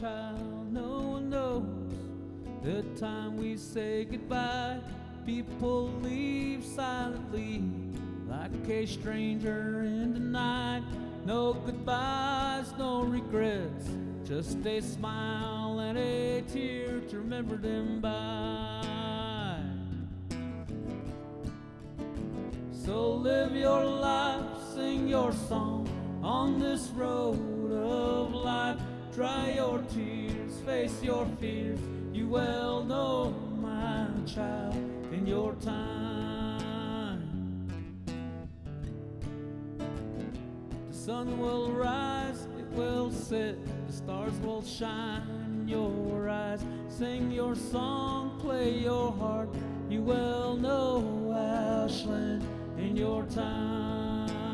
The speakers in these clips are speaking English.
child, no one knows the time we say goodbye. People leave silently like a stranger in the night. No goodbyes, no regrets, just a smile and a tear to remember them by. So live your life, sing your song on this road of life. Dry your tears, face your fears. You well know, my child, in your time the sun will rise, it will set, the stars will shine in your eyes. Sing your song, play your heart. You well know, Ashland, in your time.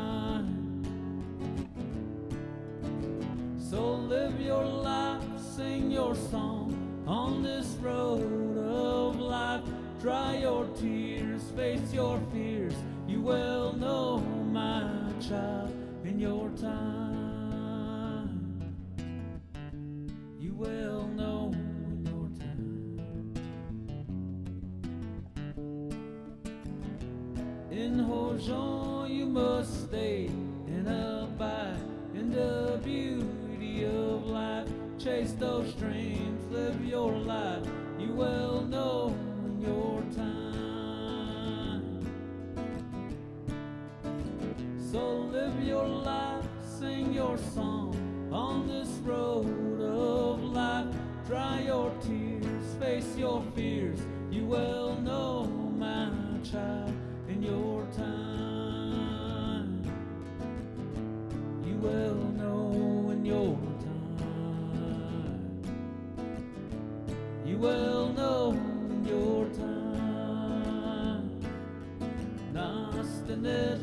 So live your life, sing your song on this road of life. Dry your tears, face your fears. You well know, my child, in your time. You well know in your time. In Hojon you must stay and abide in the beauty of life. Chase those dreams, live your life. You well know in your time. So live your life, sing your song on this road of life. Dry your tears, face your fears. You well know, my child, in your time. You well know in your time. You well know in your time. Nastanes